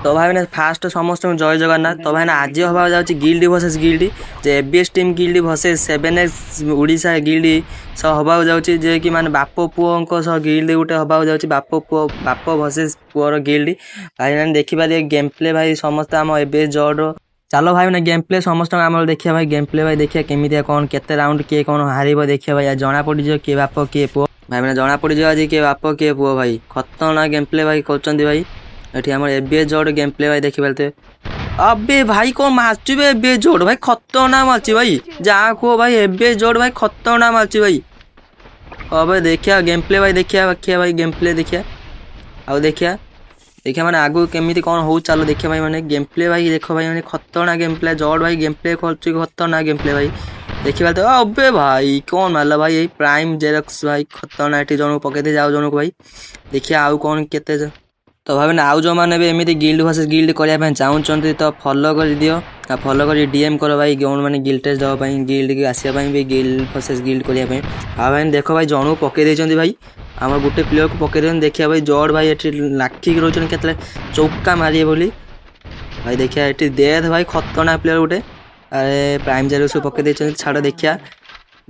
तो भाई मैंने फास्ट समस्त जय जगन्नाथ। तो भाई आज हवा जाऊँगी गिल्ड वर्सेस गिल्ड जे ABS team guild versus 7x Odisha guild सह हवा जाऊँगी जे कि माने बाप पुओं सह गिल्ड गोटे हवा जाऊँगी बाप पुओ बाप वर्सेस पुअर गिल्ड। भाई मैंने देखिए गेम प्ले भाई समस्त आम एबीएस जड चलो भाई मैंने गेम प्ले समस्त आम देखिए भाई गेम प्ले भाई देखिए केमितिया कौन केते राउंड किए कौन हारिब देखिए भाई जना पड़ज किए बाप किए पुओ भाई मैंने जना पड़ज आज किए बाप किए पुओ भाई खतरनाक गेम प्ले भाई कर भाई एठी हमर एबीएस जोड़ गेम प्ले भाई देखि पालते। अबे भाई कौन मारची बे एबीएस जोड़ भाई खतरनाक मारची भाई जा को भाई एबीएस जोड़ भाई खतरनाक मारची भाई। अबे देखिया गेम प्ले भाई देखिया भाई गेम प्ले देखिया आउ देखिया देखिया माने आगु केमिति कौन हो चलो देखिया भाई माने गेम प्ले भाई देखो भाई माने खतरनाक गेम प्ले जोड़ भाई गेम प्ले करची खतरनाक गेम प्ले भाई देखि पालते। अबे भाई कौन मारला भाई यही प्राइम जेरक्स भाई खतरनाक एठी जणो पके दे जाओ जणो भाई देखिया आउ कौन केते तो भाई आउ जो मैंने भी एमती गिल्ड वर्सेस गिल्ड करने चाहते तो फॉलो कर दियो फॉलो कर डीएम करो भाई कौन मैंने गिल्ड टेस्ट देवाई गिल्ड की आसापी भी गिल्ड वर्सेस गिल्ड करने हाँ भाई देख भाई जनू पकई भाई आम गोटे प्लेयर को पकई देखिए भाई जड भाई ये लाखिक रोचे के चौका मारे बोली भाई देखिए ये डेथ भाई खतरनाक प्लेयर गोटे अरे प्राइम जेरक्स को पकई छाड़ देखिया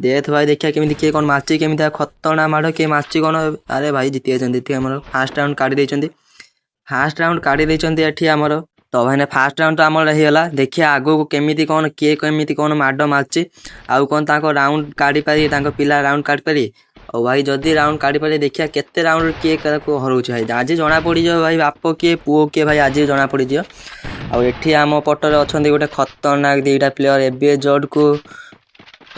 डेथ भाई देखिए केमी किए कौन मार्ची केमी खतरनाक माड़ किए मार्ची कौन अरे भाई जीति जाती फास्ट राउंड काढ़ी फास्ट राउंड काढ़ी एठी आमर तो भाई फास्ट राउंड तो आमर होगा देखिए आगो को केमिति कौन किए केमिति कौन माड मार्ची आउ कौन ताको राउंड काढ़ी पारि ताको पिला राउंड काढ़ी पारि और भाई जदि राउंड काढ़ी पारि देखिए केते राउंड किए हरौछ भाई आज जना पड़ भाई बाप किए पुओ किए भाई आज जना पड़ आउ एठी आम पटर अच्छा गोटे खतरनाक दीटा प्लेयर एबीएस जड को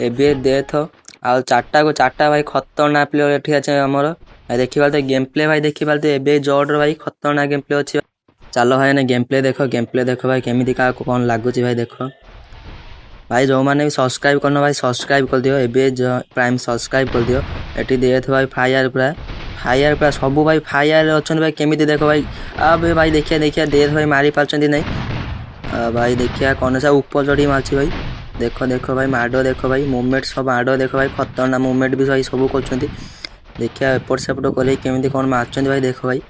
एबीएस डेथ आउ चार्टा भाई खतरनाक प्लेयर एठी अच्छे आमर देखी पाते गेम प्ले भाई देखी पाते एबे जॉर्डर भाई खतरनाक गेम प्ले अच्छी चलो भाई ना गेम प्ले देखो भाई केमिति का कौन लगुच भाई देखो भाई जो मैंने भी सब्सक्राइब करना भाई सब्सक्राइब कर दियो एबे प्राइम सब्सक्राइब कर दियो एटी देथ भाई फायर पूरा सब भाई फायर अच्छा भाई केमिति देखो भाई अब भाई देखिए देथ भाई मारी पार्टी नहीं भाई देखिए कौन सा ऊपर चढ़ी मार्ची भाई देखो भाई माड देखो भाई मुवमेंट सब माड देखो भाई खतरनाक मुवमेंट भी भाई सब कर देखिए एपट सेपट कर केमी कौन मार्च भाई देखो भाई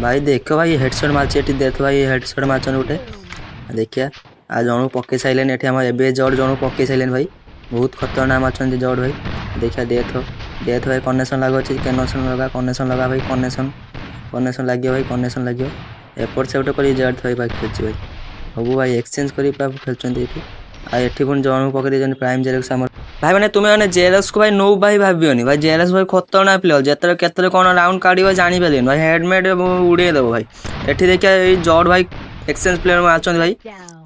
भाई देखो भाई हेडशॉट मार्च देख भाई हेडशॉट मार्चन गोटे देखिए आ जनू पकई सारे ये आम एबीएस जड जनू पकई सारे भाई बहुत खतरनाक मार्चन जड भाई देखिए डेथ भाई कनेक्शन लगुच कनेक्शन लगा भाई कनेक्शन लगे भाई कनेक्शन लगे एपट सेपट कर जेड भाई खेलची भाई सब भाई एक्सचेंज कर खेलुँच एठी पुणी जनू पकई प्राइम जेरक्स भाई मैंने तुम्हें मैंने जेरक्स को भाई नो भाई भावियोनी भाई जेरक्स भाई खतरनाक प्लेयर जिते केते कौन राउंड काढ़ जानी पारे भाई हेडमेट उड़े देव भाई एठी देखिए जड भाई एक्सचेंज प्लेयर मार्च भाई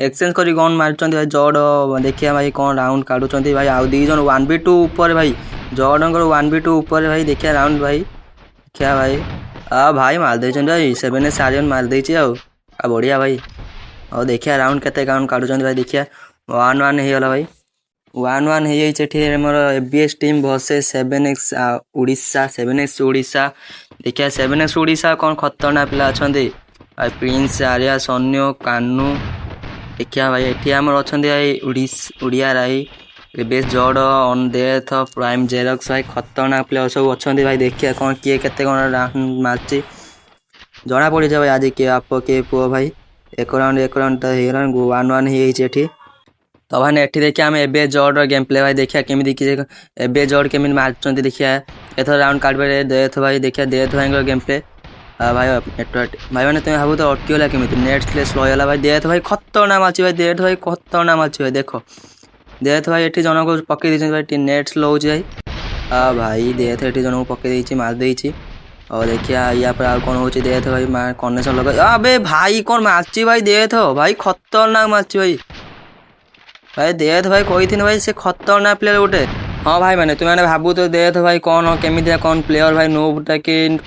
एक्सचेंज कर गन मार्च भाई जड देखिए भाई कौन राउंड काढ़ुं भाई आउ दीजन 1v2 ऊपर भाई जडर 1v2 ऊपर भाई देखिए राउंड भाई देखिए भाई भाई मारदे भाई 7 सारियन मारदे बढ़िया भाई और देखिए राउंड केते राउंड काढ़ुं भाई देखिए 1-1 होगा भाई 1-1 हो जाए मोर ABS team versus 7x Odisha देखिए 7x ओडिशा कौन खतरनाक पिला अच्छा भाई प्रिंस आर्या सन्यो कानू देखिए भाई ये आमर अच्छा भाई उड़िया राई एबीएस जड ऑन डेथ प्राइम जेरक्स भाई खतरनाक प्लेयर सब अच्छा भाई देखिए कौन किए केते कौन राउंड मार्ची जना पड़ जाए भाई आज किए आप किए पुओ भाई एक राउंड तो हो 1-1 हो तो भाई एठी देखिए आम एबीएस जड गेम प्ले भाई देखिए केमी एबीएस जड केमी मार्च देखिए एथर राउंड काट डेथ भाई देखिए डेथ भाई गेम प्ले भाई भाई मैंने तुम्हें भाव तो अटकीगला केमी नेट स्लो होगा भाई डेथ भाई खतरनाक मार्च भाई डेथ भाई खतरनाक मार्च भाई देख डेथ भाई ये जन को पकई भाई नेट स्लो हो भाई भाई डेथ ये जन को पकई मारदे और देखिए या पर आ कौन हो डेथ भाई कनेक्शन लगा अबे भाई कौन मार्ची भाई डेथ भाई खतरनाक मार्च भाई डेथ भाई कही थी भाई से खतरनाक प्लेयर गोटे हाँ भाई मैंने तुम्हें भावु तो डेथ भाई कौन केमी कौन प्लेयर भाई नो कि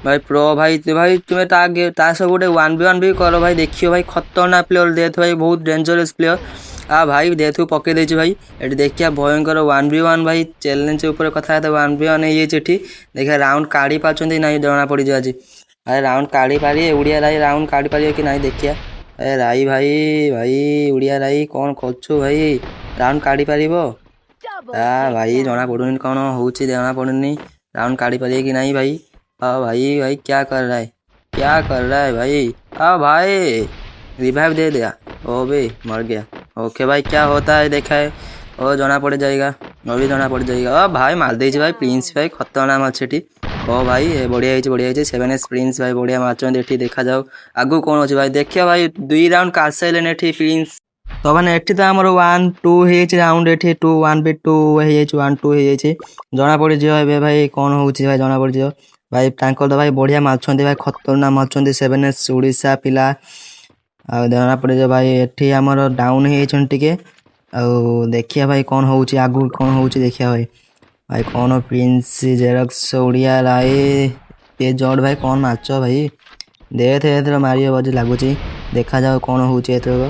भाई प्रो भाई तुम्हें ता सब गोटे 1v1 भी कर भाई देखियो भाई खतरनाक प्लेयर डेथ भाई बहुत डेंजरस प्लेयर भाई डेथ को पकई देछि भाई ये देखिए भयंकर 1v1 भाई चैलेंज ऊपर कथा 1v1 ये देखिए राउंड काढ़ी पार्टी ना जना पड़ आज भाई राउंड काढ़ी पारे उड़िया राई राउंड काढ़ी पारे कि ना देखिए अरे राई भाई उड़िया राई कौन करछु भाई राउंड काढ़ी पार भाई जना पड़ुनी कौन हो जना पड़ुनी राउंड काढ़ी पारे कि नहीं भाई भाई क्या कर रहा है भाई भाई रिवाइव दे दिया। ओ बे मर गया। ओके भाई क्या होता है देखा है। ओ जना पड़ जाएगा। वो भी जना पड़ जाएगा। भाई मार दे भाई प्रिंस भाई खतरनाक अच्छे टी। ओ भाई बढ़िया है बढ़िया है 7S प्रिंस भाई बढ़िया मार्चन एठी देखा जाओ आगु कौन अच्छे भाई देखिए भाई 2 राउंड काट सारे एठी प्रिंस तो मैंने एठी तो आमर 1-2 ହେଇଛି ରାଉଣ୍ଡ ଏଠି 2 1v2 ହେଇଯାଇଛି 1-2 ହେଇଯାଇଛି ଜଣା ପଡ଼ିଯିବ ଏବେ ଭାଇ କଣ ହଉଛି ଭାଇ ଜଣା ପଡ଼ିଯିବ ଭାଇ ତାଙ୍କର ତ ଭାଇ ବଢିଆ ମାରୁଛନ୍ତି ଭାଇ ଖତରନାକ ମାରୁଛନ୍ତି 7S ଓଡ଼ିଶା ପିଲା ଆଉ ଜଣା ପଡ଼ିଯିବ ଭାଇ ଏଠି ଆମର ଡାଉନ୍ ହେଇଯାଇଛନ୍ତି ଟିକେ ଆଉ ଦେଖିଆ ଭାଇ କଣ ହଉଛି ଆଗୁ କଣ ହଉଛି ଦେଖିଆ ଭାଇ भाई कौन प्रिंस जेरक्स ओडिया राय ये जॉर्ड भाई कौन मारच भाई देखे एथर मारियो बजे लगुच देखा जाओ कौन होची एथर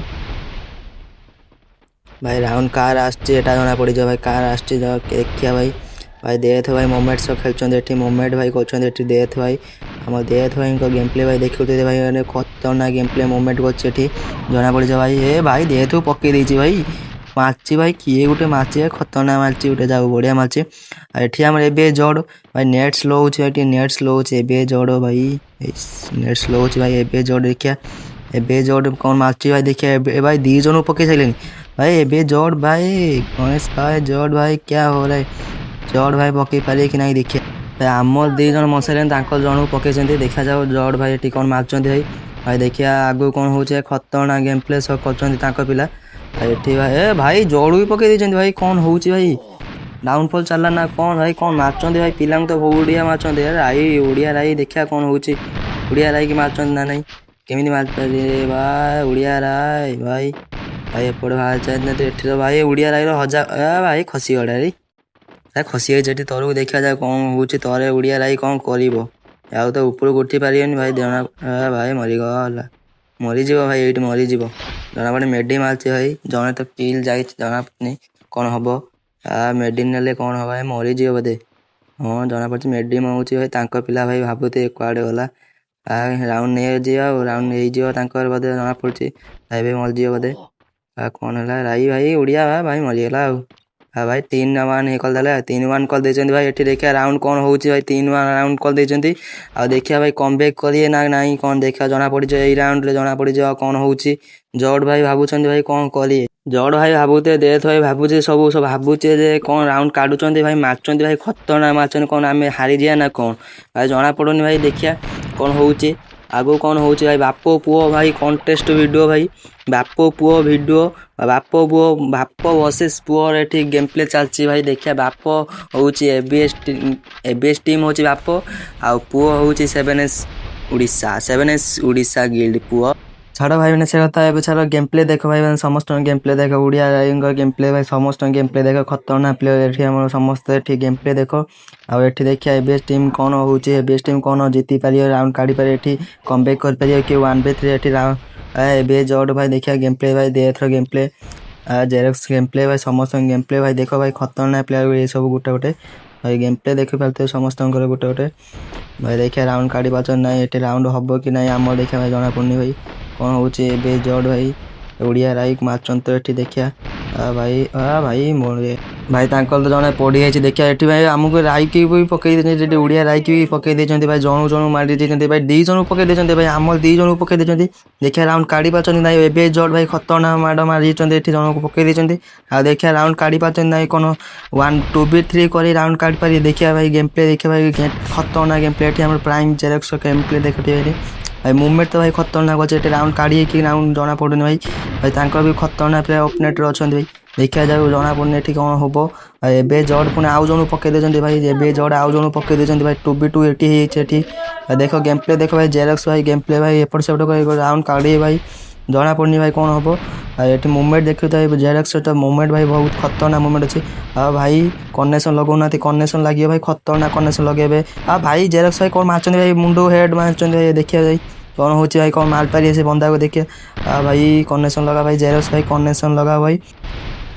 भाई राउंड कार आछे एटा जना पड़ी भाई कार आछे देखिया भाई भाई देथ भाई मोमेंट सब खेलछन एठी मोमेंट भाई कोछन एठी देथ भाई हम देथ भाई को गेम प्ले भाई देखुते भाई माने खतरनाक गेम प्ले मोमेंट कोछ एठी जना पड़ी भाई ए भाई देथ पक्के देछि भाई मार्ची भाई किए गोटे मार्ची खतरनाक मार्ची गोटे जाओ बढ़िया मार्ची एठी हमर एबे जड भाई नेट स्लो होछि एठी नेट स्लो होछि एबे जड भाई नेट स्लो होछि भाई एबे जड देखिया एबे जड कोन मार्ची भाई देखिया ए भाई 2 जन पके छैलेनी भाई एबे जड भाई गणेश भाई जड भाई क्या हो रहा है जड भाई पके पारे कि नहीं देखिया भाई हमर 2 जन मसलेन तांको जण पके छथि देखा जाओ जड भाई एठी कोन मारछथि भाई भाई देखिया आगु कोन होछि खतरनाक गेम प्ले सब करछथि तांको पिला एठी भाई ए भाई जड़ू भी पके देछथि भाई कोन होछि भाई डाउनफॉल चलला ना कौन भाई कौन मारछथि भाई पिलांग तो ओडिया मारछथि राई ओडिया राई देखिया कौन होछि ओडिया राई की मारछथि ना नहीं केमिति मारछथि भाई ओडिया राई भाई भाई एपड़ भाई चाहे तो एठी भाई ओडिया राई रो हजार भाई खसी गडा रे खसी गई जेठी तोरु देखिया जाय कौन होछि तोरे ओडिया राई कौन करिवो याउ तो ऊपर उठी पारियनि भाई देना भाई मरि गला मरी जीव भाई एठी मरी जीव जना पड़े मेडी मारछे भाई जने तो किल जाई जना पड़नी कौन हबो मेडी नेले कौन हबा भाई मरी जीव बदे हां जना पड़छ मेडी माउछि भाई तांको पिला भाई भाबुते कुआडे गला राउंड नै जियो राउंड नै जियो तांकर बदे जना पड़छ भाई बे मर जियो बदे कौन हला राई भाई ओडिया भाई मरि गला भाई 3-1 कल देले 3-1 कल देछन भाई एठी देखिया राउंड कौन होउछि भाई 3-1 राउंड कल देछन आ देखिया भाई कमबैक करिए ना नहीं कौन देखिया जना पड़ी जे ए राउंड रे जना पड़ी जे कौन होउछि जॉर्ड भाई भाबुछन भाई कौन करिए जॉर्ड भाई भाबुते देथ भाई भाबुचे सब भाबुचे जे कौन राउंड काडुचन भाई मारचन भाई खतरनाक मारचन कौन आमे हारि जिया ना कौन भाई जना पड़ोनी भाई देखिया कौन होउछि आगो कौन होउछि भाई बापो पुओ भाई कॉन्टेस्ट वीडियो भाई बापो पुओ वीडियो बापो वर्सेस पुओ एठी गेम प्ले चलछि भाई देखिया बापो होउछि एबीएस टीम होउछि बापो आ पुओ होउछि 7S उड़ीसा गिल्ड पुओ छाड़ भाई मैंने से कहता है छाड़ गेम प्ले देखो भाई मैंने समस्त गेम प्ले देखो उड़िया गेम प्ले भाई समस्त गेम प्ले देखो खतरनाक प्लेयर एठी हमर समस्त एठी गेम प्ले देखो आ एठी देखिया एबीएस टीम कोन होउछि एबीएस टीम कोन जीति पारियो राउंड काढी पारे एठी कमबैक कर पारियो कि 1v3 एठी राउंड एबीएस जॉर्ड भाई देखिया गेम प्ले भाई देथर गेम प्ले जेरक्स गेम प्ले भाई समस्त गेम प्ले भाई देखो भाई खतरनाक प्लेयर ये सब गोटे गोटे भाई गेम प्ले देखि पालते समस्त गोटे गोटे भाई देखिया राउंड काढी पाचन नै एठी राउंड हबो कि नै हमर देखिया भाई जना पड़नी भाई कौन होउछि एबे जॉर्ड भाई ओडिया राई मारचन तो एठी देखिया भाई मोर भाई तांकल तो जने पड़ी है देखिया एठी भाई हमको राई की भी पकई दे जेडी ओडिया राई की भी पकई दे जंती भाई जणु जणु मारी दे जंती भाई 2 जण पकई दे जंती भाई हमर 2 जण पकई दे जंती देखिया राउंड काढी पाचन नै एबे जॉर्ड भाई खतरनाक माडो मारी जंती एठी जण को पकई दे जंती आ देखिया राउंड काढी पाचन नै कोन 1-2v3 करी राउंड काढी पारी देखिया भाई गेम प्ले देखिया भाई खतरनाक गेम प्ले एठी हमर प्राइम जेरक्स गेम प्ले देखते भाई मूवमेंट तो भाई खतरनाक अच्छे राउंड काढ़ी कि राउंड जना पड़ुनि भाई भाई तांकर भी खतरनाक प्लेयर ओपोनेंट अछन भाई देखिया जाऊ जना पड़ुनि एठी कोन होबो एबे जॉर्ड पुने आउ जणु पके देजंती भाई एबे जॉर्ड आउ जणु पके देजंती भाई 2v2 एठी हेछि एठी देखो गेम प्ले देखो भाई जेरक्स भाई गेम प्ले भाई एपट सेपट को राउंड काढ़ी भाई जना पड़ुनि भाई कोन होबो एठी मूवमेंट देखियो तो जेरक्स तो मूवमेंट भाई बहुत खतरनाक मूवमेंट अछि आ भाई कनेक्शन लगौनाती कनेक्शन लागियो भाई खतरनाक कनेक्शन लगेबे आ भाई जेरक्स भाई कोन मारचंदी भाई मुंडो हेड मारचंदी भाई देखिया भाई कौन होची भाई कौन मार पारी से बंदा को देखिए भाई कनेक्शन लगा भाई जेरक्स भाई कनेक्शन लगा भाई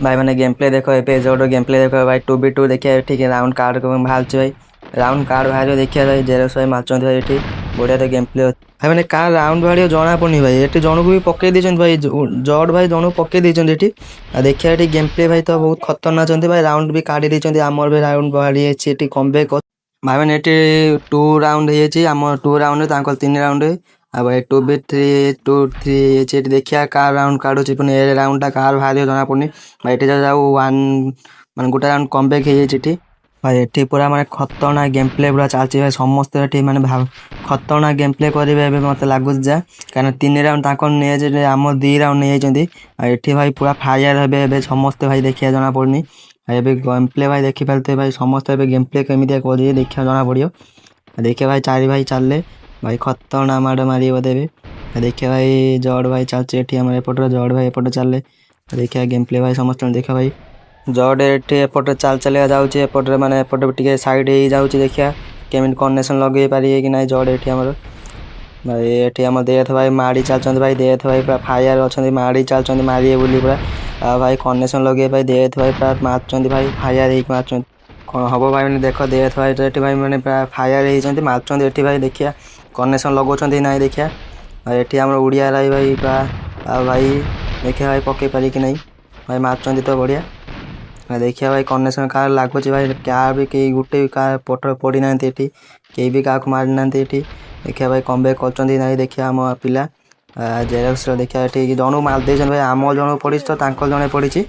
मैंने गेम प्ले देखो एपिसोड गेम प्ले देखो भाई 2v2 देखिए ठीक है राउंड कार्ड को बाहर भाई राउंड कार्ड बाहर देखिए भाई जेरक्स भाई मारचंदी भाई एठी बढ़िया तो गेम प्ले भाई मैंने कार राउंड बाहर जना पड़नी भाई एठी जणु को भी पके देछन भाई जॉर्ड भाई जणु पके देछन एठी देखिए एठी गेम प्ले भाई तो बहुत खतरनाक छथि भाई राउंड भी काढी देछन हमर भी राउंड बाहर एछि एठी कमबैक भाई मैंने एठी 2 राउंड हेछि हमर 2 राउंड तांकल 3 राउंड ଆଉ ଭାଇ 2v3 ହେଇଛି ଏଠି ଦେଖିବା କାହାର ରାଉଣ୍ଡ କାଢୁଛି ପୁଣି ଏ ରାଉଣ୍ଡଟା କାହାର ବାହାରିବ ଜଣା ପଡୁନି ଭାଇ। ଏଠି ଯାଉ ୱାନ୍ ମାନେ ଗୋଟେ ରାଉଣ୍ଡ କମ୍ବ୍ୟାକ୍ ହେଇଯାଇଛି ଏଠି ଭାଇ। ଏଠି ପୁରା ମାନେ ଖତରନାକ ଗେମ୍ ପ୍ଲେ ପୁରା ଚାଲିଛି ଭାଇ। ସମସ୍ତେ ଏଠି ମାନେ ଖତରନାକ ଗେମ୍ ପ୍ଲେ କରିବେ ଏବେ ମତେ ଲାଗୁଛି ଯା, କାରଣ 3 ରାଉଣ୍ଡ ତାଙ୍କର ନେଇଯାଇଛି, ଆମ 2 ରାଉଣ୍ଡ ନେଇଯାଇଛନ୍ତି। ଆଉ ଏଠି ଭାଇ ପୁରା ଫାୟାର ହେବେ ଏବେ ସମସ୍ତେ ଭାଇ, ଦେଖିବା ଜଣା ପଡୁନି ଭାଇ। ଏବେ ଗେମ୍ ପ୍ଲେ ଭାଇ ଦେଖିପାରୁଥିବେ ଭାଇ, ସମସ୍ତେ ଏବେ ଗେମ୍ ପ୍ଲେ କେମିତିଆ କରିବେ ଦେଖିବା ଜଣା ପଡିବ। ଦେଖିବା ଭାଇ 4 ଭାଇ ଚାଲିଲେ ଭାଇ, ଖତରନାକ ମାଡ଼ ମାରିବ ଦେବେ। ଦେଖିବା ଭାଇ ଜର୍ଡ ଭାଇ ଚାଲିଛି ଏଠି ଆମର ଏପଟରେ, ଜର୍ଡ ଭାଇ ଏପଟେ ଚାଲିଲେ ଦେଖିବା ଗେମ୍ ପ୍ଲେ ଭାଇ ସମସ୍ତଙ୍କୁ ଦେଖିବା ଭାଇ। ଜର୍ଡ ଏଠି ଏପଟେ ଚାଲିକା ଯାଉଛି ଏପଟରେ, ମାନେ ଏପଟେ ଟିକେ ସାଇଡ ହେଇଯାଉଛି। ଦେଖିବା କେମିତି କନେକ୍ସନ ଲଗେଇ ପାରିବେ କି ନାଇଁ ଜର୍ଡ ଏଠି ଆମର ଭାଇ। ଏଠି ଆମର ଦେଥ ଭାଇ ମାଡ଼ି ଚାଲିଛନ୍ତି ଭାଇ, ଦେଥ ଭାଇ ପୁରା ଫାୟାର ଅଛନ୍ତି, ମାଡ଼ି ଚାଲିଛନ୍ତି ମାରିବେ ବୋଲି ପୁରା। ଆଉ ଭାଇ କନେକ୍ସନ ଲଗେଇ ଭାଇ ଦେଥ ଭାଇ ପୁରା ମାରୁଛନ୍ତି ଭାଇ, ଫାୟାର ହେଇକି ମାରୁଛନ୍ତି। କଣ ହବ ଭାଇ ମାନେ ଦେଖ, ଦେଥ ଭାଇ ଏଠି ଭାଇ ମାନେ ପୁରା ଫାୟାର ହେଇଛନ୍ତି ମାରୁଛନ୍ତି ଏଠି ଭାଇ। ଦେଖିବା କନେକ୍ସନ ଲଗାଉଛନ୍ତି ନାଇଁ ଦେଖିବା। ଆଉ ଏଠି ଆମର ଓଡ଼ିଆ ରାଇ ଭାଇ ପୁରା, ଆଉ ଭାଇ ଦେଖିବା ଭାଇ ପକେଇ ପାରିବେ କି ନାଇଁ ଭାଇ, ମାରୁଛନ୍ତି ତ ବଢ଼ିଆ। ଦେଖିବା ଭାଇ କନେକ୍ସନ କାହାର ଲାଗୁଛି ଭାଇ, କାହା ବି କେହି ଗୋଟେ ବି କାହା ପଟରେ ପଡ଼ିନାହାନ୍ତି ଏଠି, କେହି ବି କାହାକୁ ମାରିନାହାନ୍ତି ଏଠି। ଦେଖିବା ଭାଇ କମ୍ବ୍ୟାକ୍ କରୁଛନ୍ତି ନାଇଁ ଦେଖିବା ଆମ ପିଲା ଜେରକ୍ସର। ଦେଖିବା ଏଠି ଜଣକୁ ମାରି ଦେଇଛନ୍ତି ଭାଇ, ଆମ ଜଣକୁ ପଡ଼ିଛି ତ ତାଙ୍କର ଜଣେ ପଡ଼ିଛି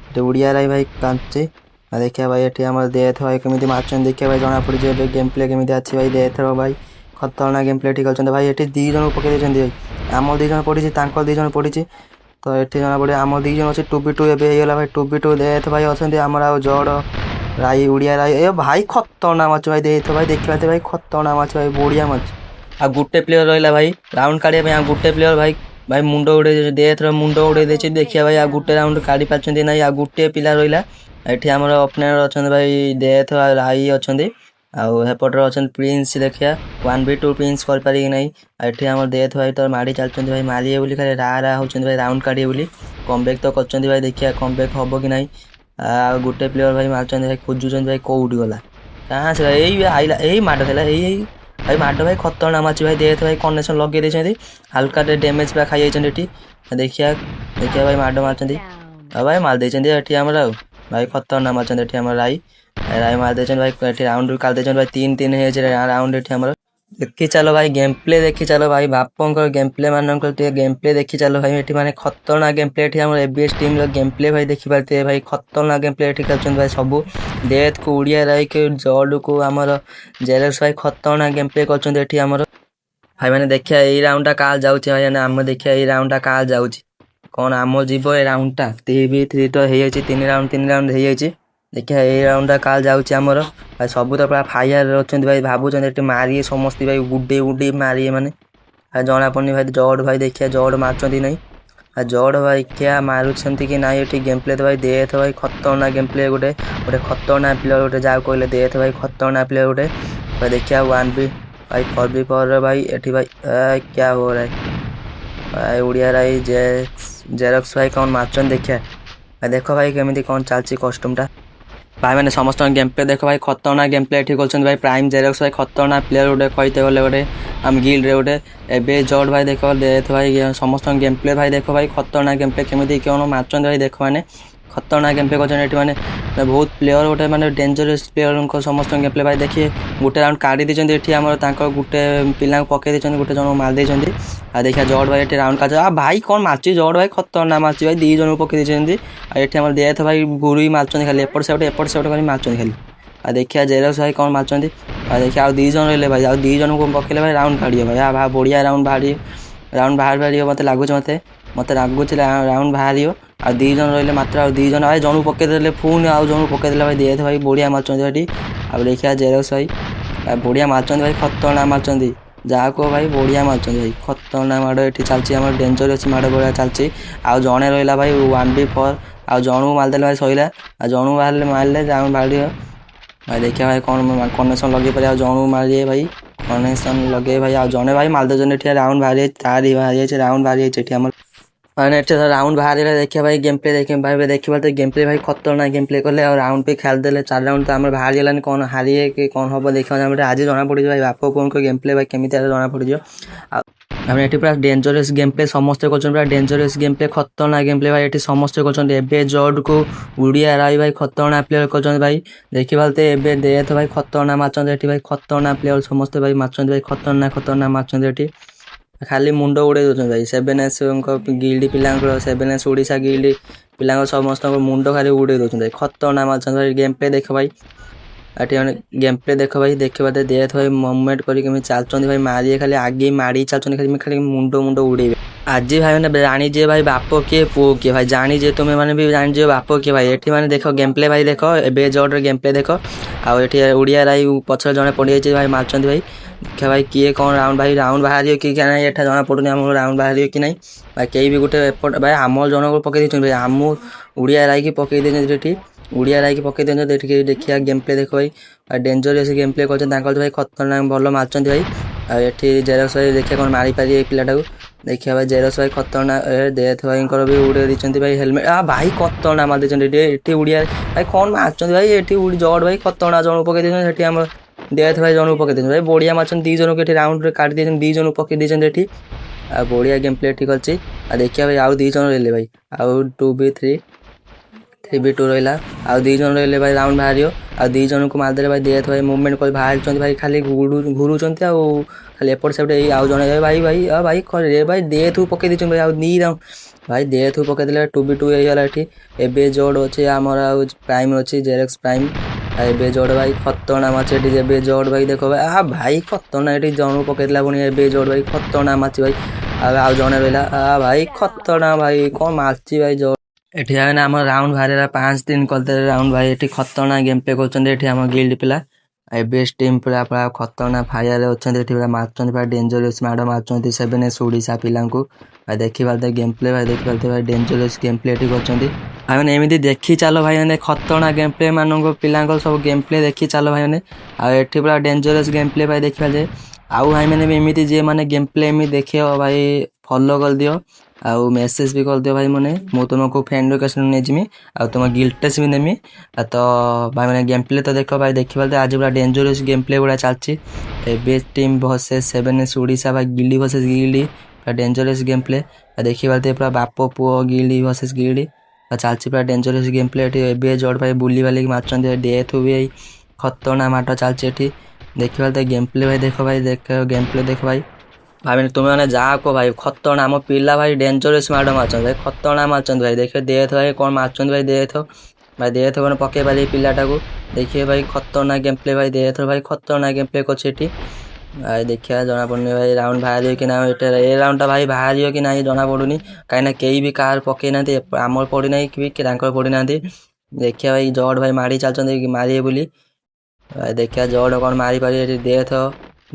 ଏଠି ଓଡ଼ିଆ ରାଇ ଭାଇ କାଞ୍ଚି। ଦେଖିବା ଭାଇ ଏଠି ଆମର ଦେଥ ଭାଇ କେମିତି ମାରୁଛନ୍ତି ଦେଖିବା ଭାଇ, ଜଣା ପଡ଼ିଛି ଏବେ ଗେମ୍ ପ୍ଲେ କେମିତି ଅଛି ଭାଇ। ଦେଥର ଭାଇ ଖତରନାକ ଗେମ୍ ପ୍ଲେ ଠିକ୍ ଅଛନ୍ତି ଭାଇ। ଏଠି 2 ଜଣକୁ ପକେଇ ଦେଇଛନ୍ତି ଭାଇ, ଆମର 2 ଜଣ ପଡ଼ିଛି ତାଙ୍କର 2 ଜଣ ପଡ଼ିଛି ତ ଏଠି ଜଣା ପଡ଼ିବ ଆମର 2 ଜଣ ଅଛି। 2v2 ଏବେ ହେଇଗଲା ଭାଇ, 2v2 ଦେଥ ଭାଇ ଅଛନ୍ତି ଆମର, ଆଉ ଜର୍ଡ ରାଇ ଓଡ଼ିଆ ରାଇ ଏ ଭାଇ ଖତରନାକ ମାରୁଛି ଭାଇ। ଦେଥ ଭାଇ ଦେଖିବା ଭାଇ ଖତରନାକ ମାରୁଛି ଭାଇ, ବଢ଼ିଆ ମାରୁଛି। ଆଉ ଗୋଟେ ପ୍ଲେୟର ରହିଲା ଭାଇ ରାଉଣ୍ଡ କାଢିବା ପାଇଁ, ଆଉ ଗୋଟେ ପ୍ଲେୟର ଭାଇ ଭାଇ ମୁଣ୍ଡ ଉଡେଇ ଦେଇଛି, ଦେଥର ମୁଣ୍ଡ ଉଡେଇ ଦେଇଛି। ଦେଖିବା ଭାଇ ଆଉ ଗୋଟେ ରାଉଣ୍ଡ କାଢି ପାରୁଛନ୍ତି ନାଇଁ, ଆଉ ଗୋଟେ ପିଲା ରହିଲା ଏଠି ଆମର। ଓପନର ଅଛନ୍ତି ଭାଇ ଦେଥ ଆଉ ରାଇ ଅଛନ୍ତି, ଆଉ ଏପଟରେ ଅଛନ୍ତି ପ୍ରିନ୍ସ। ଦେଖିବା 1v2 ପ୍ରିନ୍ସ କରିପାରିବେ କି ନାଇଁ। ଆଉ ଏଠି ଆମର ଦେଥ ଭାଇ ତ ମାଡ଼ି ଚାଲିଛନ୍ତି ଭାଇ, ମାରିବେ ବୋଲି ଖାଲି ରା ହଉଛନ୍ତି ଭାଇ, ରାଉଣ୍ଡ କାଢିବେ ବୋଲି। କମ୍ବ୍ୟାକ୍ ତ କରୁଛନ୍ତି ଭାଇ, ଦେଖିବା କମ୍ବ୍ୟାକ୍ ହବ କି ନାଇଁ। ଆଉ ଗୋଟେ ପ୍ଲେୟର ଭାଇ ମାରୁଛନ୍ତି ଭାଇ, ଖୋଜୁଛନ୍ତି ଭାଇ କୋଉଠି ଗଲା କାହା ସେ, ଏଇ ଆଇଲା, ଏଇ ମାଡ଼ ହେଲା, ଏଇ ଭାଇ ମାଡ଼ ଭାଇ ଖତରନାକ ମାରୁଛି ଭାଇ। ଦେଥ ଭାଇ କନେକ୍ସନ ଲଗେଇ ଦେଇଛନ୍ତି, ହାଲକା ଡ୍ୟାମେଜ ପୁରା ଖାଇଯାଇଛନ୍ତି ଏଠି। ଦେଖିବା ଦେଖିବା ଭାଇ ମାଡ଼ ମାରୁଛନ୍ତି, ଆଉ ଭାଇ ମାରି ଦେଇଛନ୍ତି ଏଠି ଆମର। ଆଉ ଭାଇ ଖତରନାକ ମାରୁଛନ୍ତି ଏଠି ଆମର ରାଇ ମାରି ଦେଇଛନ୍ତି ଭାଇ। ଏଠି ରାଉଣ୍ଡ କାଢି ଦେଇଛନ୍ତି ଭାଇ, 3-3 ହେଇଯାଇଛି ରାଉଣ୍ଡ ଏଠି ଆମର। ଦେଖି ଚାଲ ଭାଇ ଗେମ୍ ପ୍ଲେ, ଦେଖି ଚାଲ ଭାଇ ବାପଙ୍କର ଗେମ୍ ପ୍ଲେ ମାନଙ୍କର ଟିକେ ଗେମ୍ ପ୍ଲେ ଦେଖି ଚାଲ ଭାଇ। ଏଠି ମାନେ ଖତରନାକ ଗେମ୍ ପ୍ଲେ ଏଠି ଆମର ଏବିଏସ୍ ଟିମର ଗେମ୍ ପ୍ଲେ ଭାଇ ଦେଖିପାରୁଥିବେ ଭାଇ। ଖତରନାକ ଗେମ୍ ପ୍ଲେ ଏଠି ଖେଳୁଛନ୍ତି ଭାଇ ସବୁ। ଦେଥକୁ ଓଡ଼ିଆ ରାଇକୁ ଜର୍ଡକୁ ଆମର ଜେରକ୍ସ ଭାଇ ଖତରନାକ ଗେମ୍ ପ୍ଲେ କରୁଛନ୍ତି ଏଠି ଆମର ଭାଇ। ମାନେ ଦେଖିବା ଏଇ ରାଉଣ୍ଡଟା କାହା ଯାଉଛି ଭାଇ, ଆମେ ଦେଖିବା ଏଇ ରାଉଣ୍ଡଟା କାହା ଯାଉଛି, କଣ ଆମ ଯିବ ଏ ରାଉଣ୍ଡଟା। 3v3 ତ ହେଇଯାଇଛି, 3 ରାଉଣ୍ଡ ହେଇଯାଇଛି। ଦେଖିବା ଏଇ ରାଉଣ୍ଡଟା କାହା ଯାଉଛି ଆମର ଭାଇ। ସବୁ ତ ପୁରା ଫାୟାର ଅଛନ୍ତି ଭାଇ, ଭାବୁଛନ୍ତି ଏଠି ମାରିବେ ସମସ୍ତେ ଭାଇ, ଉଡେଇ ମାରିବେ ମାନେ ଭାଇ ଜଣା ପଡୁନି ଭାଇ। ଜର୍ଡ ଭାଇ ଦେଖିବା ଜର୍ଡ ମାରୁଛନ୍ତି ନାଇଁ, ଆଉ ଜର୍ଡ ଭାଇ କିଆ ମାରୁଛନ୍ତି କି ନାଇଁ ଏଠି। ଗେମ୍ ପ୍ଲେ ତ ଭାଇ ଦେଥ ଭାଇ ଖତରନାକ ଗେମ୍ ପ୍ଲେ, ଗୋଟେ ଖତରନାକ ପ୍ଲେୟର ଗୋଟେ ଯାହାକୁ କହିଲେ ଦେଥ ଭାଇ ଖତରନାକ ପ୍ଲେୟର ଗୋଟେ ଭାଇ। ଦେଖିବା 4v4 ଭାଇ ଏଠି ଭାଇ କ୍ୟା ହୋ ରहा है ଭାଇ। ଓଡ଼ିଆ ରାଇ ଜେରକ୍ସ ଭାଇ କଣ ମାରୁଛନ୍ତି ଦେଖିବା ଭାଇ। ଦେଖ ଭାଇ କେମିତି କଣ ଚାଲିଛି କଷ୍ଟମଟା ଭାଇ। ମାନେ ସମସ୍ତଙ୍କ ଗେମ୍ ପ୍ଲେ ଦେଖ ଭାଇ, ଖତରନାକ ଗେମ୍ ପ୍ଲେ ଏଠି କରୁଛନ୍ତି ଭାଇ। ପ୍ରାଇମ ଜେରକ୍ସ ଭାଇ ଖତରନାକ ପ୍ଲେୟର ଗୋଟେ କହିତେ ଗଲେ ଗୋଟେ ଆମ ଗିଲ୍ଡରେ ଗୋଟେ। ଏବେ ଜର୍ଡ ଭାଇ ଦେଖ, ଦେଥ ଭାଇ, ସମସ୍ତଙ୍କ ଗେମ୍ ପ୍ଲେ ଭାଇ ଦେଖ ଭାଇ। ଖତରନାକ ଗେମ୍ ପ୍ଲେ କେମିତି କଣ ମାରୁଛନ୍ତି ଭାଇ ଦେଖ, ମାନେ ଖତରନାକ ଗେମ୍ ପ୍ଲେ କରୁଛନ୍ତି ଏଠି। ମାନେ ବହୁତ ପ୍ଲେୟର ଗୋଟେ ମାନେ ଡେଞ୍ଜରିୟସ୍ ପ୍ଲେୟରଙ୍କ ସମସ୍ତଙ୍କ ଗେମ୍ ପ୍ଲେ ଭାଇ। ଦେଖିଏ ଗୋଟେ ରାଉଣ୍ଡ କାଢି ଦେଇଛନ୍ତି ଏଠି ଆମର, ତାଙ୍କ ଗୋଟେ ପିଲାଙ୍କୁ ପକେଇ ଦେଇଛନ୍ତି, ଗୋଟେ ଜଣକୁ ମାରି ଦେଇଛନ୍ତି। ଆଉ ଦେଖିବା ଜର୍ଡ ଭାଇ ଏଠି ରାଉଣ୍ଡ କାଢି, ଆଉ ଭାଇ କଣ ମାରୁଛି ଜର୍ଡ ଭାଇ, ଖତରନାକ ମାରୁଛି ଭାଇ। 2 ଜଣଙ୍କୁ ପକେଇ ଦେଇଛନ୍ତି, ଆଉ ଏଠି ଆମର ଦେଥ ଭାଇ ଗୁରୁଇ ମାରୁଛନ୍ତି ଖାଲି, ଏପଟ ସେପଟ କରି ମାରୁଛନ୍ତି ଖାଲି। ଆଉ ଦେଖିବା ଜେରକ୍ସ ଭାଇ କଣ ମାରୁଛନ୍ତି। ଆଉ ଦେଖିବା ଆଉ 2 ଜଣ ରହିଲେ ଭାଇ, ଆଉ 2 ଜଣଙ୍କୁ ପକେଇଲେ ଭାଇ ରାଉଣ୍ଡ କାଢିବ ଭାଇ। ଆଉ ବଢିଆ ରାଉଣ୍ଡ ବାହାରିବ ମତେ ଲାଗୁଛି, ମତେ ଲାଗୁଛି ରାଉଣ୍ଡ ବାହାରିବ। ଆଉ 2 ଜଣ ରହିଲେ ମାତ୍ର, ଆଉ 2 ଜଣ ଭାଇ ଜଣକୁ ପକେଇଦେଲେ, ପୁଣି ଆଉ ଜଣକୁ ପକେଇଦେଲେ ଭାଇ। ଦେଥ ଭାଇ ବଢିଆ ମାରୁଛନ୍ତି ଏଠି। ଆଉ ଦେଖିବା ଜେରକ୍ସ ଭାଇ ବଢିଆ ମାରୁଛନ୍ତି ଭାଇ, ଖତରନାକ ମାରୁଛନ୍ତି। ଯାହା କୁହ ଭାଇ ବଢିଆ ମାରୁଛନ୍ତି ଭାଇ, ଖତରନାକ ମାଡ଼ ଏଠି ଚାଲିଛି ଆମର, ଡେଞ୍ଜରିୟସ୍ ମାଡ଼ ଭଳିଆ ଚାଲିଛି। ଆଉ ଜଣେ ରହିଲା ଭାଇ 1v4, ଆଉ ଜଣକୁ ମାରିଦେଲେ ଭାଇ ସଇଲା। ଆଉ ଜଣକୁ ମାରିଲେ ରାଉଣ୍ଡ ବାହାରିବ ଭାଇ। ଦେଖିବା ଭାଇ କଣ କନେକ୍ସନ ଲଗେଇ ପାରିବା, ଆଉ ଜଣକୁ ମାରିବେ ଭାଇ, କନେକ୍ସନ ଲଗେଇ ଭାଇ। ଆଉ ଜଣେ ଭାଇ ମାରିଦେଉଛନ୍ତି ଏଠି, ରାଉଣ୍ଡ ବାହାରିଯାଇଛି, ତାରି ବାହାରିଯାଇଛି, ରାଉଣ୍ଡ ବାହାରିଯାଇଛି ଏଠି ଆମର ମାନେ। ଏଠି ରାଉଣ୍ଡ ବାହାରିଲା ଦେଖିବା ଭାଇ ଗେମ୍ ପ୍ଲେ ଦେଖିବା ତ ଗେମ୍ ପ୍ଲେ ଭାଇ ଖତରନାକ ଗେମ୍ ପ୍ଲେ କଲେ। ଆଉ ରାଉଣ୍ଡ ବି ଖେଳିଦେଲେ, 4 ରାଉଣ୍ଡ ତ ଆମର ବାହାରିଗଲାନି, କଣ ହାରିଏ କି କଣ ହବ ଦେଖିବା ଆମେ ଆଜି ଜଣା ପଡ଼ିଯିବ ଭାଇ। ବାପ ପୁଅଙ୍କ ଗେମ୍ ପ୍ଲେ ଭାଇ କେମିତି ଜଣା ପଡ଼ିଯିବ। ଆଉ ଆମେ ଏଠି ପୁରା ଡେଞ୍ଜରିୟସ୍ ଗେମ୍ ପ୍ଲେ ସମସ୍ତେ କରୁଛନ୍ତି, ପୁରା ଡେଞ୍ଜରିୟସ୍ ଗେମ୍ ପ୍ଲେ, ଖତରନାକ ଗେମ୍ ପ୍ଲେ ଭାଇ ଏଠି ସମସ୍ତେ କରୁଛନ୍ତି। ଏବେ ଜର୍ଡକୁ ଓଡ଼ିଆ ରାଇ ଭାଇ ଖତରନାକ ପ୍ଲେୟର କରୁଛନ୍ତି ଭାଇ, ଦେଖିପାରୁଥିବେ। ଏବେ ଦେଥ ଭାଇ ଖତରନାକ ମାରୁଛନ୍ତି ଏଠି ଭାଇ, ଖତରନାକ ପ୍ଲେୟର ସମସ୍ତେ ଭାଇ ମାରୁଛନ୍ତି ଭାଇ, ଖତରନାକ ମାରୁଛନ୍ତି ଏଠି। ଖାଲି ମୁଣ୍ଡ ଉଡ଼େଇ ଦେଉଛନ୍ତି ଭାଇ। 7S ଗିଲ୍ଡ ପିଲାଙ୍କର 7S ଓଡ଼ିଶା ଗିଲ୍ଡ ପିଲାଙ୍କ ସମସ୍ତଙ୍କ ମୁଣ୍ଡ ଖାଲି ଉଡ଼େଇ ଦେଉଛନ୍ତି ଭାଇ। ଖତରନାକ ମାରୁଛନ୍ତି ଭାଇ। ଗେମ୍ ପ୍ଲେ ଦେଖ ଭାଇ, ଏଠି ଗେମ୍ ପ୍ଲେ ଦେଖ ଭାଇ। ଦେଖିବା ଡେଥ୍ ଭାଇ ମୁଭମେଣ୍ଟ କରି କେମିତି ଚାଲୁଛନ୍ତି ଭାଇ। ମାରିଏ ଖାଲି ଆଗେ ମାଡ଼ି ଚାଲୁଛନ୍ତି ଖାଲି ମୁଣ୍ଡ ଉଡ଼େଇବେ। ଆଜି ଭାଇ ମାନେ ଜାଣିଯିବେ ଭାଇ ବାପ କିଏ ପୁଅ କିଏ ଭାଇ। ଜାଣିଯିବେ ତୁମେ ମାନେ ବି ଜାଣିଯିବ ବାପ କିଏ ଭାଇ। ଏଠି ମାନେ ଦେଖ ଗେମ୍ ପ୍ଲେ ଭାଇ ଦେଖ, ଏବେ ଜର୍ଡ଼ର ଗେମ୍ ପ୍ଲେ ଦେଖ। ଆଉ ଏଠି ଓଡ଼ିଆ ରାଇ ପଛରେ ଜଣେ ପଡ଼ିଯାଇଛି ଭାଇ, ମାରୁଛନ୍ତି ଭାଇ। ଦେଖିବା ଭାଇ କିଏ କ'ଣ ରାଉଣ୍ଡ ଭାଇ ରାଉଣ୍ଡ ବାହାରିବ କି ନାହିଁ ଏଠା ଜଣା ପଡ଼ୁନି ଆମର ରାଉଣ୍ଡ ବାହାରିବ କି ନାହିଁ ଭାଇ। କେହି ବି ଗୋଟେ ଏପଟ ଭାଇ ଆମର ଜଣକୁ ପକେଇ ଦେଇଛନ୍ତି ଭାଇ। ଆମ ଓଡ଼ିଆ ରାଇକି ପକେଇ ଦେଇଛନ୍ତି ଏଠି, ଓଡ଼ିଆ ରାଇକି ପକେଇ ଦେଇଛନ୍ତି ଏଠିକି। ଦେଖିବା ଗେମ୍ ପ୍ଲେ ଦେଖ ଭାଇ। ଡେଞ୍ଜରିୟସ୍ ଗେମ୍ ପ୍ଲେ କରୁଛନ୍ତି ତାଙ୍କର ଭାଇ। ଖତରନାକ ଭଲ ମାରୁଛନ୍ତି ଭାଇ। ଆଉ ଏଠି ଜେରକ୍ସ ଭାଇ ଦେଖିବା କ'ଣ ମାରିପାରିବେ ଏଇ ପିଲାଟାକୁ। ଦେଖିବା ଭାଇ ଜେରକ୍ସ ଭାଇ ଖତରନାକ। ଡେଥ୍ ଭାଇଙ୍କର ବି ଉଡ଼େଇ ଦେଇଛନ୍ତି ଭାଇ ହେଲମେଟ୍। ଭାଇ ଖତରନାକ ମାରି ଦେଇଛନ୍ତି ଏଠି ଓଡ଼ିଆ ଭାଇ। କ'ଣ ମାରୁଛନ୍ତି ଭାଇ ଏଠି ଜର୍ଡ଼ ଭାଇ। ଖତରନାକ ଜଣକୁ ପକେଇ ଦେଇଛନ୍ତି ସେଠି ଆମର ଡେଥ୍ ଭାଇ ଜଣକୁ ପକେଇ ଦେଇଛନ୍ତି ଭାଇ। ବଢ଼ିଆ ମାରୁଛନ୍ତି 2 ଜଣଙ୍କୁ ଏଠି ରାଉଣ୍ଡରେ କାଟି ଦେଇଛନ୍ତି। 2 ଜଣଙ୍କୁ ପକେଇ ଦେଇଛନ୍ତି ଏଠି। ଆଉ ବଢ଼ିଆ ଗେମ୍ ପ୍ଲେ ଠିକ୍ ଅଛି। ଆଉ ଦେଖିବା ଭାଇ ଆଉ 2 ଜଣ ରହିଲେ ଭାଇ। ଆଉ 2v3 3v2 ରହିଲା। ଆଉ 2 ଜଣ ରହିଲେ ଭାଇ ରାଉଣ୍ଡ ବାହାରିବ। ଆଉ 2 ଜଣଙ୍କୁ ମାରିଦେଲେ ଭାଇ ଡେଥ୍ ଭାଇ ମୁଭମେଣ୍ଟ କରି ବାହାରିଛନ୍ତି ଭାଇ। ଖାଲି ଘୁରୁଛନ୍ତି ଆଉ ଖାଲି ଏପଟ ସେପଟ। ଏଇ ଆଉ ଜଣେ ଭାଇ ଭାଇ ଭାଇ ଡେଥ୍କୁ ପକେଇ ଦେଇଛନ୍ତି ଭାଇ। ଆଉ 2 ରାଉଣ୍ଡ ଭାଇ ଡେଥ୍କୁ ପକେଇ ଦେଲେ 2v2 ହେଇଗଲା ଏଠି। ଏବେ ଜର୍ଡ଼ ଅଛି ଆମର ଆଉ ପ୍ରାଇମ୍ ଅଛି ଜେରକ୍ସ ପ୍ରାଇମ୍। ଆଉ ଏବେ ଜର୍ଡ଼ ଭାଇ ଖତରନାକ ମାରୁଛି ଏଠି। ଏବେ ଜର୍ଡ଼ ଭାଇ ଦେଖ ଭାଇ। ଭାଇ ଖତରନାକ ଏଠି ଜଣକୁ ପକେଇଥିଲା ପୁଣି। ଏବେ ଜର୍ଡ଼ ଭାଇ ଖତରନାକ ମାରୁଛି ଭାଇ। ଆଉ ଜଣେ ରହିଲା ଭାଇ ଖତରନାକ ଭାଇ କ'ଣ ମାରୁଛି ଭାଇ ଜର୍ଡ଼। ଏଠି ମାନେ ଆମର ରାଉଣ୍ଡ ବାହାରିଲା 5-3 କରିଦେଲେ ରାଉଣ୍ଡ ଭାଇ। ଏଠି ଖତରନାକ ଗେମ୍ ପ୍ଲେ କରୁଛନ୍ତି ଏଠି ଆମ ଗିଲ୍ଡ ପିଲା। ଏବେ ଟିମ୍ ପୁରା ଖତରନାକ ଫାୟାରରେ ଅଛନ୍ତି ଏଠି। ପୁରା ମାରୁଛନ୍ତି ଭାଇ ଡେଞ୍ଜରିୟସ୍ ମାଡ଼ ମାରୁଛନ୍ତି 7S ଓଡ଼ିଶା ପିଲାଙ୍କୁ ଭାଇ। ଦେଖିପାରୁଥିବେ ଗେମ୍ ପ୍ଲେ ଭାଇ। ଦେଖିପାରୁଥିବେ ଭାଇ ଡେଞ୍ଜରିୟସ୍ ଗେମ୍ ପ୍ଲେ ଏଠି କରୁଛନ୍ତି ଭାଇ ମାନେ। ଏମିତି ଦେଖି ଚାଲ ଭାଇ ମାନେ। ଖତରନାକ ଗେମ୍ ପ୍ଲେ ମାନଙ୍କ ପିଲାଙ୍କର ସବୁ ଗେମ୍ ପ୍ଲେ ଦେଖି ଚାଲ ଭାଇ ମାନେ। ଆଉ ଏଠି ପୁରା ଡେଞ୍ଜରିୟସ୍ ଗେମ୍ ପ୍ଲେ ଭାଇ ଦେଖିପାରୁଥିବେ। ଆଉ ଭାଇ ମାନେ ବି ଏମିତି ଯିଏ ମାନେ ଗେମ୍ ପ୍ଲେ ଏମିତି ଦେଖିବ ଭାଇ ଫଲୋ କରିଦିଅ। ଆଉ ମେସେଜ ବି କରିଦିଅ ଭାଇ ମାନେ। ମୁଁ ତୁମକୁ ଫ୍ରେଣ୍ଡ ରିକ୍ୱେଷ୍ଟ ନେଇଯିମି ଆଉ ତୁମ ଗିଲ୍ଡ ଟେଷ୍ଟ ବି ନେମି। ତ ଭାଇ ମାନେ ଗେମ୍ ପ୍ଲେ ତ ଦେଖ ଭାଇ। ଦେଖିପାରୁଥିବେ ଆଜି ପୁରା ଡେଞ୍ଜରିୟସ୍ ଗେମ୍ ପ୍ଲେ ଗୁଡ଼ା ଚାଲିଛି। ଏବେ ଟିମ୍ ଭର୍ସେସ୍ 7S ଓଡ଼ିଶା ଭାଇ। ଗିଲ୍ଡ ଭର୍ସେସ୍ ଗିଲ୍ଡ ପୁରା ଡେଞ୍ଜରିୟସ୍ ଗେମ୍ ପ୍ଲେ। ଦେଖିପାରୁଥିବେ ପୁରା ବାପ ପୁଅ ଗିଲ୍ଡ ଭର୍ସେସ୍ ଗିଲ୍ଡ ଚାଲିଛି ପୁରା ଡେଞ୍ଜରିୟସ୍ ଗେମ୍ ପ୍ଲେ ଏଠି। ଏବେ ଜର୍ଡ଼ ଭାଇ ବୁଲି ବାଲିକି ମାରୁଛନ୍ତି। ଡେଥ୍ ବି ଭାଇ ଖତରନାକ ମାଡ଼ ଚାଲିଛି ଏଠି। ଦେଖିପାରୁଥିବେ ଗେମ୍ ପ୍ଲେ ଭାଇ ଦେଖ ଭାଇ। ଦେଖ ଗେମ୍ ପ୍ଲେ ଦେଖ ଭାଇ। ଭାଇ ତୁମେ ମାନେ ଯାହା କହ ଭାଇ ଖତରନାକ ଆମ ପିଲା ଭାଇ ଡେଞ୍ଜରିୟସ୍ ମାଡ଼ ମାରୁଛନ୍ତି ଭାଇ। ଖତରନାକ ମାରୁଛନ୍ତି ଭାଇ। ଦେଖିବେ ଡେଥ୍ ଭାଇ କ'ଣ ମାରୁଛନ୍ତି ଭାଇ। ଡେଥ୍ ଭାଇ ଡେଥ୍ ମାନେ ପକେଇ ପାରିବେ ପିଲାଟାକୁ। ଦେଖିବେ ଭାଇ ଖତରନାକ ଗେମ୍ ପ୍ଲେ ଭାଇ। ଡେଥ୍ ଭାଇ ଖତରନାକ ଗେମ୍ ପ୍ଲେ କରୁଛି ଏଠି ଭାଇ। ଦେଖିବା ଜଣାପଡ଼ୁନି ଭାଇ ରାଉଣ୍ଡ ବାହାରିବ କି ନା। ଏ ରାଉଣ୍ଡଟା ଭାଇ ବାହାରିବ କି ନାହିଁ ଜଣାପଡ଼ୁନି। କାହିଁକିନା କେହି ବି କାହାର ପକେଇ ନାହାନ୍ତି। ଆମର ପଡ଼ିନାହିଁ କି ତାଙ୍କର ପଡ଼ିନାହାନ୍ତି। ଦେଖିବା ଭାଇ ଜର୍ଡ଼ ଭାଇ ମାଡ଼ି ଚାଲୁଛନ୍ତି ମାରିବେ ବୋଲି ଭାଇ। ଦେଖିବା ଜର୍ଡ଼ କ'ଣ ମାରିପାରିବେ ଏଠି।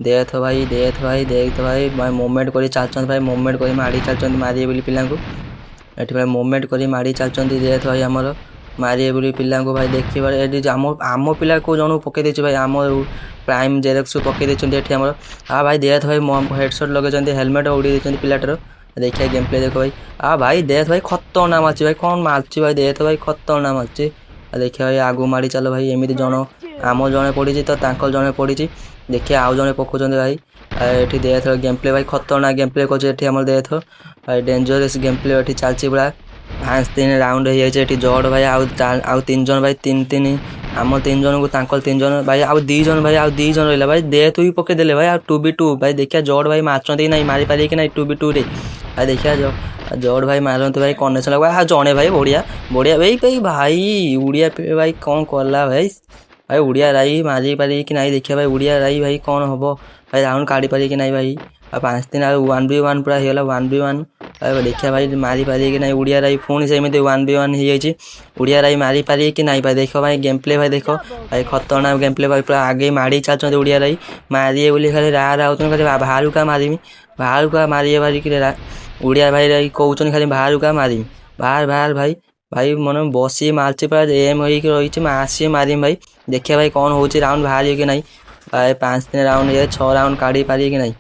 ଡେଥ୍ ଭାଇ ମୁଭମେଣ୍ଟ କରି ଚାଲୁଛନ୍ତି ଭାଇ। ମୁଭମେଣ୍ଟ କରି ମାଡ଼ି ଚାଲୁଛନ୍ତି ମାରିବେ ବୋଲି ପିଲାଙ୍କୁ ଏଠି ଭାଇ। ମୁଭମେଣ୍ଟ କରି ମାଡ଼ି ଚାଲୁଛନ୍ତି ଡେଥ୍ ଭାଇ ଆମର ମାରିବେ ବୋଲି ପିଲାଙ୍କୁ ଭାଇ। ଦେଖିବାରେ ଏଠି ଆମ ପିଲାକୁ ଜଣକୁ ପକେଇ ଦେଇଛି ଭାଇ। ଆମ ପ୍ରାଇମ୍ ଜେରକ୍ସକୁ ପକେଇ ଦେଇଛନ୍ତି ଏଠି ଆମର। ଭାଇ ଡେଥ୍ ଭାଇ ହେଡ଼ସଟ୍ ଲଗେଇଛନ୍ତି। ହେଲମେଟ୍ ଉଡ଼ି ଦେଇଛନ୍ତି ପିଲାଟାର। ଦେଖିବା ଗେମ୍ ପ୍ଲେ ଦେଖ ଭାଇ। ଭାଇ ଡେଥ୍ ଭାଇ ଖତରନାକ ମାରୁଛି ଭାଇ। କ'ଣ ମାରୁଛି ଭାଇ ଡେଥ୍ ଭାଇ ଖତରନାକ ମାରୁଛି। ଦେଖିବା ଭାଇ ଆଗକୁ ମାଡ଼ି ଚାଲ ଭାଇ। ଏମିତି ଆମର ଜଣେ ପଡ଼ିଛି ତ ତାଙ୍କର ଜଣେ ପଡ଼ିଛି। ଦେଖିବା ଆଉ ଜଣେ ପକାଉଛନ୍ତି ଭାଇ। ଏଠି ଡେଥ୍ ଗେମ୍ ପ୍ଲେ ଭାଇ ଖତରନାକ ଗେମ୍ ପ୍ଲେ କରୁଛି ଏଠି ଆମର ଡେଥ୍ ଭାଇ। ଡେଞ୍ଜରିୟସ୍ ଗେମ୍ ପ୍ଲେ ଏଠି ଚାଲିଛି ପୁରା। 5-3 ରାଉଣ୍ଡ ହେଇଯାଇଛି ଏଠି। ଜର୍ଡ଼ ଭାଇ ଆଉ 3 ଜଣ ଭାଇ। 3-3 ଆମ 3 ଜଣଙ୍କୁ ତାଙ୍କର 3 ଜଣ ଭାଇ। ଆଉ 2 ଜଣ ଭାଇ। ଆଉ 2 ଜଣ ରହିଲା ଭାଇ। ଡେଥ୍ ବି ପକେଇ ଦେଲେ ଭାଇ। ଆଉ 2v2 ଭାଇ। ଦେଖିବା ଜର୍ଡ଼ ଭାଇ ମାରୁଛନ୍ତି କି ନାହିଁ ମାରିପାରିବେ କି ନାହିଁ 2v2ରେ ଭାଇ। ଦେଖିବା ଜର୍ଡ଼ ଭାଇ ମାରନ୍ତୁ ଭାଇ। କନେକ୍ସନ୍ ଲାଗୁ ଜଣେ ଭାଇ। ବଢ଼ିଆ ଭାଇ ଓଡ଼ିଆ ଭାଇ କ'ଣ କଲା ଭାଇ। ଭାଇ ଓଡ଼ିଆ ରାଇ ମାରିପାରିବେ କି ନାହିଁ ଦେଖିବା ଭାଇ। ଓଡ଼ିଆ ରାଇ ଭାଇ କ'ଣ ହେବ ଭାଇ। ରାଉଣ୍ଡ କାଢ଼ିପାରିବେ କି ନାହିଁ ଭାଇ। ଆଉ 5-3 ଆଉ 1v1 ପୁରା ହେଇଗଲା 1v1 ଦେଖିବା ଭାଇ ମାରିପାରିବେ କି ନାହିଁ ଓଡ଼ିଆ ରାଇ। ପୁଣି ସେମିତି 1v1 ହେଇଯାଇଛି। ଓଡ଼ିଆ ରାଇ ମାରିପାରିବେ କି ନାହିଁ ଭାଇ। ଦେଖ ଭାଇ ଗେମ୍ ପ୍ଲେ ଭାଇ ଦେଖ ଭାଇ। ଖତରନାକ ଗେମ୍ ପ୍ଲେ ଭାଇ। ପୁରା ଆଗେଇ ମାଡ଼ି ଚାଲୁଛନ୍ତି ଓଡ଼ିଆ ରାଇ। ମାରିବେ ବୋଲି ଖାଲି ହେଉଛନ୍ତି ଖାଲି ବାହାରୁକା ମାରିବି ବାହାରୁକା ମାରିବେ ଭାରିକି ଓଡ଼ିଆ ଭାଇ କହୁଛନ୍ତି ଖାଲି ବାହାରୁକା ମାରିବି ବାହାର ଭାଇ ମନେ ବସି ମାରୁଛି ପୁରା। ଏମ୍ ହେଇକି ରହିଛି ଆସିବେ ମାରିବି ଭାଇ। ଦେଖିବା ଭାଇ କ'ଣ ହେଉଛି ରାଉଣ୍ଡ ବାହାରିବ କି ନାହିଁ ଭାଇ। 5-3 ରାଉଣ୍ଡ 6 ରାଉଣ୍ଡ କାଢ଼ି ପାରିବେ କି ନାହିଁ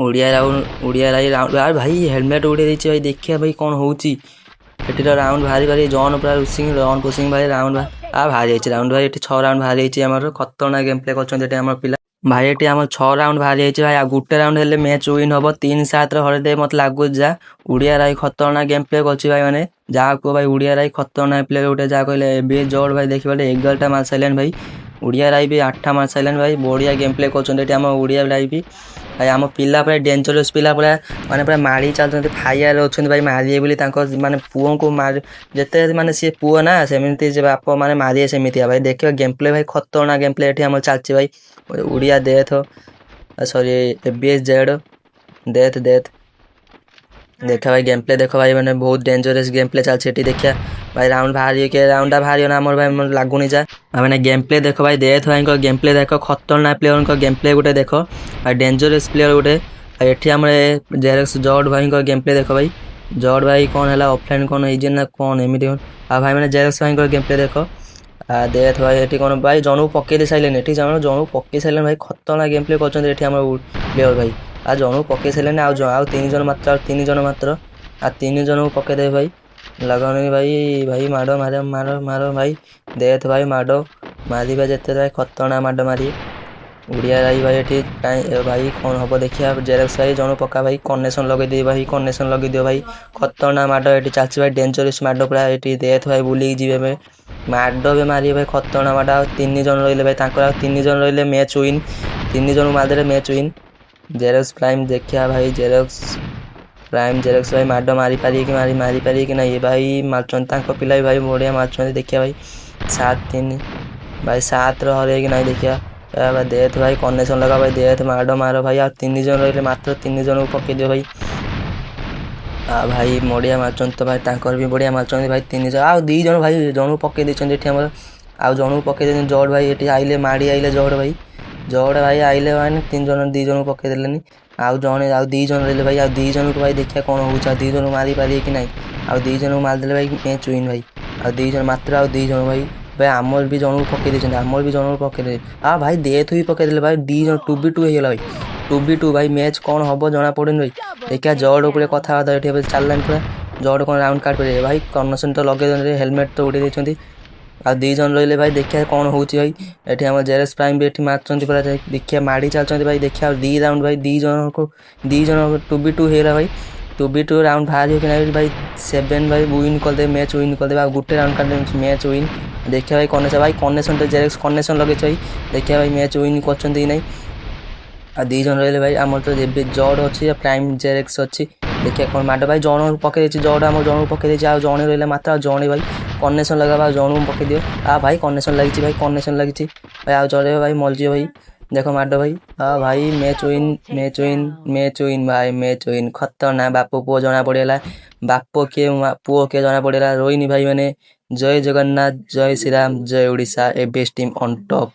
ଓଡ଼ିଆ ରାଇ ରାଉଣ୍ଡ ଭାଇ। ହେଲମେଟ୍ ଉଡ଼େଇ ଦେଇଛି ଭାଇ। ଦେଖିବା ଭାଇ କ'ଣ ହେଉଛି ଏଠି ତ ରାଉଣ୍ଡ ବାହାରି ଜନ୍ ପୁରା ପୁସିଂ ଭାଇ। ରାଉଣ୍ଡ ବାହାରି ଯାଇଛି ରାଉଣ୍ଡ ଭାଇ। ଏଠି 6 ରାଉଣ୍ଡ ବାହାରି ଯାଇଛି ଆମର। ଖତରନାକ ଗେମ୍ ପ୍ଲେ କରୁଛନ୍ତି ଏଠି ଆମର ପିଲା ଭାଇ। ଏଠି ଆମର 6 ରାଉଣ୍ଡ ବାହାରି ଯାଇଛି ଭାଇ। ଆଉ ଗୋଟେ ରାଉଣ୍ଡ ହେଲେ ମ୍ୟାଚ୍ ୱିନ୍ ହେବ। 3-7 ହରେଇଦେବେ ମୋତେ ଲାଗୁଛି ଯା। ଓଡ଼ିଆ ରାଇ ଖତରନାକ ଗେମ୍ ପ୍ଲେ କରୁଛି ଭାଇ ମାନେ। ଯାହା କୁହ ଭାଇ ଓଡ଼ିଆ ରାଇ ଖତରନାକ ପ୍ଲେ ଗୋଟେ ଯାହା କହିଲେ। ଏବେ ଜର୍ଡ଼ ଭାଇ ଦେଖିବାରେ 11ଟା ମାରି ସାରିଲେଣି ଭାଇ। ଓଡ଼ିଆ ରାଇ ବି 8ଟା ମାରି ସାରିଲେଣି ଭାଇ। ବଢ଼ିଆ ଗେମ୍ ପ୍ଲେ କରୁଛନ୍ତି ଏଠି ଆମ ଓଡ଼ିଆ ରାଇ ବି ଭାଇ ଆମ ପିଲା ପୁରା ଡେଞ୍ଜରସ୍ ପିଲା ପୁରା ମାନେ ପୁରା ମାରି ଚାଲୁଛନ୍ତି ଫାୟାର ଅଛନ୍ତି ଭାଇ ମାରିବେ ବୋଲି ତାଙ୍କ ମାନେ ପୁଅଙ୍କୁ ମାରି ଯେତେ ମାନେ ସିଏ ପୁଅ ନା ସେମିତି ସେ ବାପ ମାନେ ମାରିବେ ସେମିତିଆ ଭାଇ ଦେଖିବା ଗେମ୍ ପ୍ଲେ ଭାଇ ଖତରନାକ ଗେମ୍ ପ୍ଲେ ଏଠି ଆମର ଚାଲିଛି ଭାଇ ଓଡ଼ିଆ ଡେଥ୍ ସରି ଏବିଏସ୍ ଜେଡ୍ ଡେଥ୍ देखा भाई गेम प्ले देखो भाई मैंने बहुत डेंजरस गेम प्ले चलছে এটি देखिया भाई राउंड बाहर के राउंड बाहर ना हमर भाई मन लागुनी जा मैंने गेम प्ले देखो भाई डेथ भाई को गेम प्ले देखो खतरनाक प्लेयर को गेम प्ले गुटे देखो भाई डेंजरस प्लेयर गुटे एठी हमरे जेरेक्स जॉर्ड भाई को गेम प्ले देखो भाई जॉर्ड भाई कौन है ऑफलाइन कौन इजन ना कौन एमिति आ भाई मैंने जेरेक्स भाई को गेम प्ले देखो डेथ भाई एठी कौन भाई जनू पके दे साइलेन एठी जानो जनू पके साइलेन भाई खतरनाक गेम प्ले करछन एठी हमर प्लेयर भाई आ जनू पके साइलेन आ 3 जन मात्र आ 3 जन को पके दे भाई लगाने भाई भाई माडो मारो मारो मारो भाई डेथ भाई माडो मारिबा जेते भाई खतरनाक माडो मारी उड़िया भाई एठी भाई कौन हबो देखिया जेरेक्स भाई जनू पका भाई कनेक्शन लगे दे भाई कनेक्शन लगे दियो भाई खतरनाक माडो एठी चालछि भाई डेंजरस माडो पूरा एठी डेथ भाई बुली जीवे भाई माडो भी मारी भाई खतरनाक माडो 3 जन रहिले भाई तांकर 3 जन रहिले मैच विन 3 जन मारदे मैच विन जेरेक्स प्राइम देखिया भाई जेरेक्स प्राइम जेरेक्स भाई माडो मारी पारी कि ना ये भाई मारचन तांको पिला भाई बढ़िया मारचन देखिया भाई 7-3 भाई 7 हरे कि ना देखिया भाई डेथ भाई कनेक्शन लगा भाई डेथ माडो मारो भाई आ 3 जन रहिले मात्र 3 जन को पके दियो भाई भाई बढ़िया मारचन तो भाई तांकर भी बढ़िया मारचन भाई 3 जन आ 2 जन भाई जनू पके देछन एठी हमर आ जनू पके देछन जॉर्ड भाई एठी आइले माडी आइले जॉर्ड भाई आइले माने 3 जन 2 जन पके देलेनी आउ जने आउ 2 जन रहिले भाई आ 2 जन को भाई देखिया कोन होउचा 2 जन मारी पारी कि नाही आउ 2 जन को मार देले भाई मैच विन भाई आ 2 जन मात्र आ 2 जन भाई आमर भी जन को पके देछन आमर भी जन को पके दे आ भाई डेथ ही पके देले भाई 2 जन 2v2 हे गेला भाई 2v2 भाई मैच कोन हबो जना पड़न भाई देखिया जॉर्ड ऊपर कथा एठी चललान पूरा जॉर्ड कोन राउंड काट पे भाई कनेक्शन तो लगे दे हेलमेट तो उड़ी देछंती आ 2 जन रहिले भाई देखिया कोन होउची भाई एठी हमर जेरेक्स प्राइम भी एठी मारचंती पूरा देखिया माडी चलचंती भाई देखिया 2 राउंड भाई 2 जन 2v2 हेला भाई 2v2 राउंड बाहर हो कि ना भाई 7 भाई विन कर दे मैच विन कर दे आ गुटे राउंड काट मैच विन देखिया भाई कनेक्शन तो जेरेक्स कनेक्शन लगे भाई देखिया भाई मैच विन करचंती कि नहीं आ 2 जन रहिले भाई हमर तो जेबे जॉर्ड अछि प्राइम जेरेक्स अछि देखिए कौन माडो भाई जन पके जड़ आम जन पके जड़े रहा मात्र जड़े भाई कनेक्शन लगा जन पके दियो आ भाई कनेक्शन लगी भाई कनेक्शन लगी भाई आ जड़े भाई मलजी भाई देखो माडो भाई हाँ भाई मैच विन भाई मैच विन खतरनाक बापो पुओ जना पड़ेगा बाप किए पुओ किए जना पड़ेगा रोहिणी भाई मैंने जय जगन्नाथ जय श्रीराम जय Odisha ABS team on top.